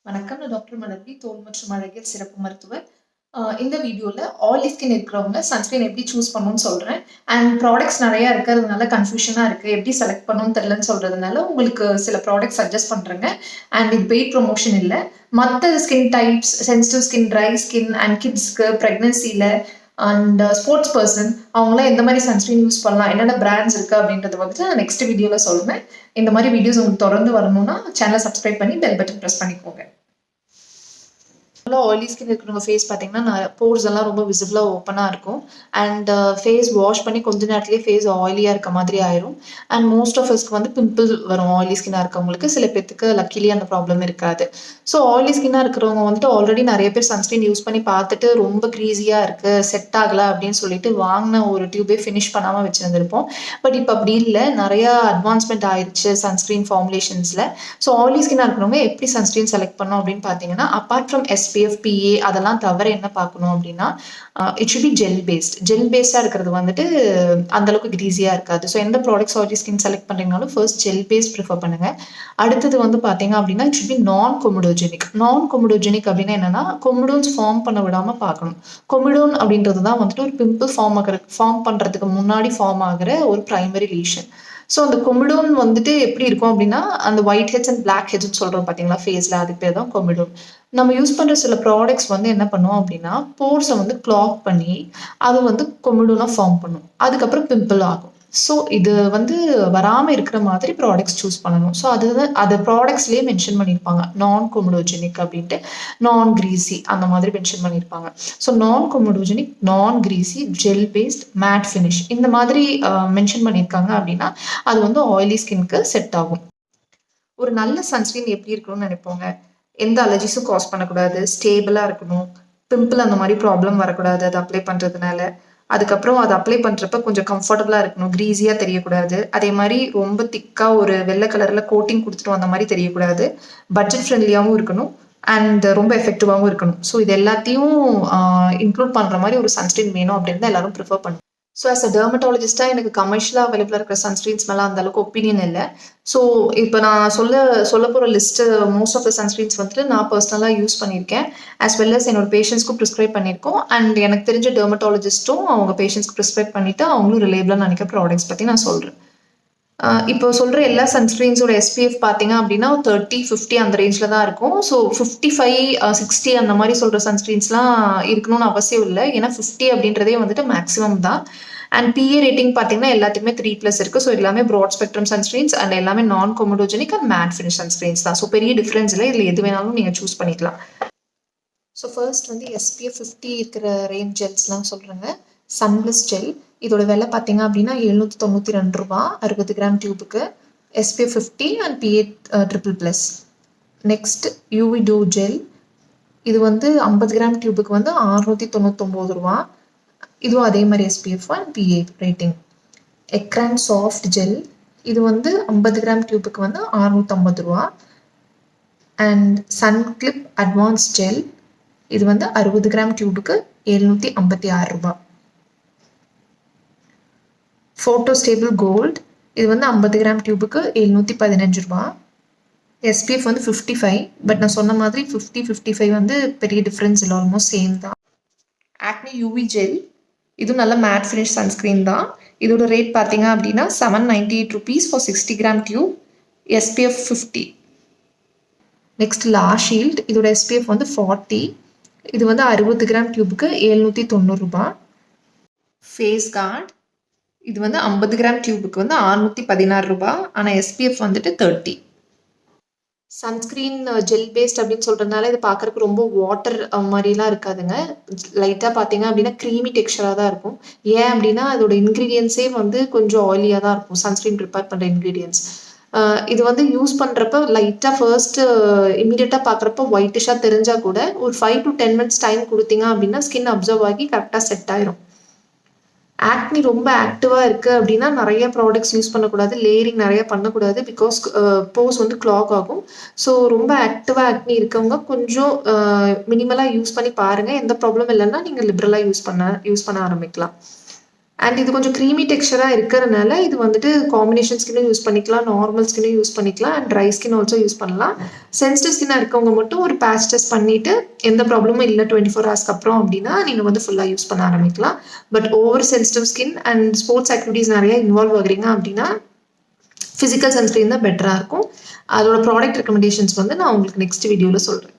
வணக்கம். நான் டாக்டர் மலர்வி, தோல் மற்றும் அழகியல் சிறப்பு மருத்துவர். இந்த வீடியோல ஆயிலி ஸ்கின் இருக்கிறவங்க சன்ஸ்கிரீன் எப்படி சூஸ் பண்ணணும்னு சொல்றேன். அண்ட் ப்ராடக்ட்ஸ் நிறைய இருக்கிறதுனால கன்ஃபியூஷனா இருக்கு. எப்படி செலக்ட் பண்ணணும்னு தெரியலன்னு சொல்றதுனால உங்களுக்கு சில ப்ராடக்ட்ஸ் சஜஸ்ட் பண்றேங்க. அண்ட் இது பெய்ட் ப்ரொமோஷன் இல்லை. மற்ற skin types, sensitive skin, dry skin and கிட்ஸ்க்கு, ப்ரெக்னன்சில அண்ட் ஸ்போர்ட்ஸ் பர்சன் அவங்களாம் எந்த மாதிரி சன்ஸ்கிரீன் யூஸ் பண்ணலாம், என்னென்ன பிராண்ட்ஸ் இருக்கு அப்படின்றத வந்துட்டு நான் நெக்ஸ்ட் வீடியோவில் சொல்லுவேன். இந்த மாதிரி வீடியோஸ் உங்களுக்கு தொடர்ந்து வரணும்னா சேனலை சப்ஸ்கிரைப் பண்ணி பெல் பட்டன் ப்ரெஸ் பண்ணிக்கோங்க. ஆயிலி ஸ்கின் இருக்கிறவங்க ஃபேஸ் பார்த்தீங்கன்னா போர்ஸ் எல்லாம் ரொம்ப விசிபிளாக ஓப்பனாக இருக்கும். அண்ட் ஃபேஸ் வாஷ் பண்ணி கொஞ்ச நேரத்துலேயே ஃபேஸ் ஆயிலியாக இருக்க மாதிரி ஆயிரும். அண்ட் மோஸ்ட் ஆஃப் அஸ்க்கு வந்து பிம்பிள் வரும் ஆயிலி ஸ்கின்னாக இருக்கவங்களுக்கு. சில பேருக்கு லக்கிலி அந்த ப்ராப்ளம் இருக்காது. ஸோ ஆயிலி ஸ்கின்னாக இருக்கிறவங்க வந்துட்டு ஆல்ரெடி நிறைய பேர் சன்ஸ்கிரீன் யூஸ் பண்ணி பார்த்துட்டு ரொம்ப க்ரீஸியாக இருக்குது, செட் ஆகலை அப்படின்னு சொல்லிட்டு வாங்கின ஒரு டியூபே ஃபினிஷ் பண்ணாமல் வச்சுருந்துருப்போம். பட் இப்போ அப்படி இல்லை, நிறையா அட்வான்ஸ்மெண்ட் ஆயிடுச்சு சன்ஸ்கிரீன் ஃபார்முலேஷன்ஸில். ஸோ ஆயிலி ஸ்கின்னாக இருக்கிறவங்க எப்படி சன்ஸ்கிரீன் செலக்ட் பண்ணோம் அப்படின்னு பார்த்தீங்கன்னா, அப்பார்ட் ஃப்ரம் SPF, PA அதெல்லாம் தவிர என்ன பார்க்கணும் அப்படின்னா, இட் ஷுட் பி ஜெல் பேஸ்டாக இருக்கிறது வந்துட்டு அந்தளவுக்கு க்ரீஸியாக இருக்காது. ஸோ எந்த ப்ராடக்ட்ஸ் ஆயிலி ஸ்கின் செலக்ட் பண்ணுறீங்கனாலும் ஃபர்ஸ்ட் ஜெல் பேஸ்ட் ப்ரிஃபர் பண்ணுங்கள். அடுத்தது வந்து பார்த்தீங்க அப்படின்னா it should be non comedogenic அப்படின்னா என்னன்னா, கொமிடோன்ஸ் ஃபார்ம் பண்ண விடாமல் பார்க்கணும். கொமிடோன் அப்படின்றது தான் வந்துட்டு ஒரு பிம்பிள் ஃபார்ம் பண்ணுறதுக்கு முன்னாடி ஃபார்ம் ஆகிற ஒரு ப்ரைமரி லீஷன். ஸோ அந்த கொமிடோன் வந்துட்டு எப்படி இருக்கும் அப்படின்னா, அந்த ஒயிட் ஹெட்ஸ் அண்ட் பிளாக் ஹெட்ஸ்ன்னு சொல்கிறோம் பார்த்தீங்களா ஃபேஸில், அதுக்கு பேர் தான் கொமிடோன். நம்ம யூஸ் பண்ணுற சில ப்ராடக்ட்ஸ் வந்து என்ன பண்ணுவோம் அப்படின்னா, போர்ஸை வந்து கிளாக் பண்ணி அது வந்து கொமிடோனாக ஃபார்ம் பண்ணும். அதுக்கப்புறம் பிம்பிள் ஆகும். ஸோ இது வந்து வராமல் இருக்கிற மாதிரி ப்ராடக்ட்ஸ் சூஸ் பண்ணணும். ஸோ அது ப்ராடக்ட்ஸ்லேயே மென்ஷன் பண்ணியிருப்பாங்க, நான் கொமிடோஜெனிக் அப்படின்ட்டு, நான் கிரீசி அந்த மாதிரி மென்ஷன் பண்ணியிருப்பாங்க. ஸோ நான் கொமிடோஜெனிக், நான் கிரீசி, ஜெல் பேஸ்ட், மேட் ஃபினிஷ் இந்த மாதிரி மென்ஷன் பண்ணியிருக்காங்க அப்படின்னா அது வந்து ஆயிலி ஸ்கின்க்கு செட் ஆகும். ஒரு நல்ல சன்ஸ்கிரீன் எப்படி இருக்கணும்னு நினைப்போங்க. எந்த அலர்ஜிஸும் காஸ் பண்ணக்கூடாது, ஸ்டேபிளாக இருக்கணும், பிம்பிள் அந்த மாதிரி ப்ராப்ளம் வரக்கூடாது அது அப்ளை பண்ணுறதுனால. அதுக்கப்புறம் அதை அப்ளை பண்ணுறப்ப கொஞ்சம் கம்ஃபர்டபுளாக இருக்கணும், க்ரீஸியாக தெரியக்கூடாது. அதே மாதிரி ரொம்ப திக்காக ஒரு வெள்ளை கலரில் கோட்டிங் கொடுத்துட்டு அந்த மாதிரி தெரியக்கூடாது. பட்ஜெட் ஃப்ரெண்ட்லியாகவும் இருக்கணும் அண்ட் ரொம்ப எஃபெக்டிவாகவும் இருக்கணும். ஸோ இது எல்லாத்தையும் இன்க்ளூட் பண்ணுற மாதிரி ஒரு சன்ஸ்கிரீன் வேணும் அப்படின்னு தான் எல்லாரும் ப்ரிஃபர் பண்ணுவோம். ஸோ ஆஸ் அ டெர்மட்டாலஜிஸ்ட்டாக எனக்கு கமர்ஷியலாக அவைலபிளாக இருக்கிற சன்ஸ்க்ரீன்ஸ் மேலே அந்த அளவுக்கு ஒப்பீனியன் இல்லை. ஸோ இப்போ நான் சொல்ல போகிற list most of the sunscreens வந்துட்டு நான் பர்சனலாக யூஸ் பண்ணியிருக்கேன். ஆஸ் வெல் அஸ் என்னோட பேஷண்ட்ஸ்க்கும் ப்ரிஸ்கிரைப் பண்ணியிருக்கோம். அண்ட் எனக்கு தெரிஞ்ச டெர்மட்டாலஜிஸ்ட்டும் அவங்க பேஷண்ட்ஸ்க்கு ப்ரிஸ்கிரைப் பண்ணிவிட்டு அவங்களும் ரிலேபிளாக நினைக்கிற ப்ராடக்ட்ஸ் பற்றி நான் சொல்கிறேன். இப்போ சொல்கிற எல்லா சன்ஸ்க்ரீன்ஸோட SPF பார்த்தீங்க அப்படின்னா 30, 50 அந்த ரேஞ்சில் தான் இருக்கும். ஸோ 55, 60 அந்த மாதிரி சொல்கிற சன்ஸ்க்ரீன்ஸ்லாம் இருக்கணும்னு அவசியம் இல்லை. ஏன்னா 50 அப்படின்றதே வந்துட்டு மேக்ஸிமம் தான். அண்ட் PA ரேட்டிங் பார்த்தீங்கன்னா எல்லாத்துக்குமே 3+ இருக்குது. ஸோ எல்லாமே ப்ராட் ஸ்பெக்ட்ரம் சன்ஸ்க்ரீன்ஸ் அண்ட் எல்லாமே நான் கொமடோஜெனிக் அண்ட் மேட் ஃபினிஷ் சன்ஸ்க்ரீன்ஸ் தான். ஸோ பெரிய டிஃப்ரென்ஸ் இல்லை, இதில் எது வேணாலும் நீங்கள் சூஸ் பண்ணிக்கலாம். ஸோ ஃபர்ஸ்ட் வந்து SPF 50 இருக்கிற ரேஞ்ச் ஜெல்ஸ்லாம் சொல்கிறேங்க. சன்பிளஸ் ஜெல், இதோட விலை பார்த்தீங்க அப்படின்னா 792 ரூபா 60 கிராம் டியூபுக்கு. SPF 50 and PA +++. Next UV டூ ஜெல், இது வந்து 50 கிராம் டியூபுக்கு வந்து 699 ரூபா. இதுவும் அதே மாதிரி SPF அண்ட் PA ரேட்டிங். எக்ரான் சாஃப்ட் ஜெல், இது வந்து 50 கிராம் டியூபுக்கு வந்து 650 ரூபா. அண்ட் சன்கிளிப் அட்வான்ஸ் ஜெல், இது வந்து 60 கிராம் டியூபுக்கு 756 ரூபா. ஃபோட்டோ ஸ்டேபிள் கோல்ட், இது வந்து 50 கிராம் டியூபுக்கு 715 ரூபா. SPF வந்து 55, பட் நான் சொன்ன மாதிரி 50, 55 வந்து பெரிய டிஃப்ரென்ஸ் இல்லை, ஆல்மோஸ்ட் சேம் தான். ஆக்னி UV ஜெல், இதுவும் நல்ல மேட் ஃபினிஷ் சன்ஸ்க்ரீன் தான். இதோட ரேட் பார்த்தீங்க அப்படின்னா 798 rupees for 60 gram tube, SPF 50. Next law shield, இதோட SPF வந்து 40, இது வந்து 60 கிராம் டியூபுக்கு 790 ரூபா. ஃபேஸ் கார்ட், இது வந்து 50 கிராம் டியூபுக்கு வந்து 616 ரூபா. ஆனால் SPF வந்துட்டு 30. சன்ஸ்க்ரீன் ஜெல் பேஸ்ட் அப்படின்னு சொல்கிறதுனால இது பார்க்குறதுக்கு ரொம்ப வாட்டர் மாதிரிலாம் இருக்காதுங்க. லைட்டாக பார்த்தீங்க அப்படின்னா க்ரீமி டெக்ஸ்சராக தான் இருக்கும். ஏன் அப்படின்னா அதோட இன்க்ரீடியன்ஸே வந்து கொஞ்சம் ஆயிலியாக தான் இருக்கும், சன்ஸ்க்ரீன் ப்ரிப்பேர் பண்ணுற இன்க்ரீடியன்ஸ். இது வந்து யூஸ் பண்ணுறப்ப லைட்டாக ஃபர்ஸ்ட்டு இமீடியட்டாக பார்க்குறப்ப ஒயிட்டிஷாக தெரிஞ்சால் கூட ஒரு 5 to 10 minutes டைம் கொடுத்தீங்க அப்படின்னா ஸ்கின் அப்சர்வ் ஆகி கரெக்டாக செட் ஆயிரும். ஆக்னி ரொம்ப ஆக்டிவாக இருக்குது அப்படின்னா நிறைய ப்ராடக்ட்ஸ் யூஸ் பண்ணக்கூடாது, லேயரிங் நிறைய பண்ணக்கூடாது. பிகாஸ் போஸ் வந்து கிளாக் ஆகும். ஸோ ரொம்ப ஆக்டிவாக ஆக்னி இருக்கவங்க கொஞ்சம் மினிமலாக யூஸ் பண்ணி பாருங்கள். எந்த ப்ராப்ளம் இல்லைன்னா நீங்கள் லிபரலாக யூஸ் பண்ண ஆரம்பிக்கலாம். அண்ட் இது கொஞ்சம் க்ரீமி டெக்ஸ்சராக இருக்கிறதுனால இது வந்துட்டு காம்பினேஷன் ஸ்கின்னும் யூஸ் பண்ணிக்கலாம், நார்மல் ஸ்கின்னும் யூஸ் பண்ணிக்கலாம், and dry skin also use பண்ணலாம். சென்சிட்டிவ் ஸ்கின்னாக இருக்கவங்க மட்டும் ஒரு பேட்ச் டெஸ்ட் பண்ணிவிட்டு எந்த ப்ராப்ளமும் இல்லை 24 ஹவர்ஸ்க்கு அப்புறம் அப்படின்னா நீங்கள் வந்து ஃபுல்லாக யூஸ் பண்ண ஆரம்பிக்கலாம். But over sensitive skin and sports activities நிறைய இன்வால்வ் ஆகுறீங்க அப்படின்னா ஃபிசிக்கல் சன்ஸ்க்ரீன் தான் பெட்டராக இருக்கும். அதோட ப்ராடக்ட் ரெக்கமெண்டேஷன்ஸ் வந்து நான் உங்களுக்கு நெக்ஸ்ட் வீடியோவில் சொல்கிறேன்.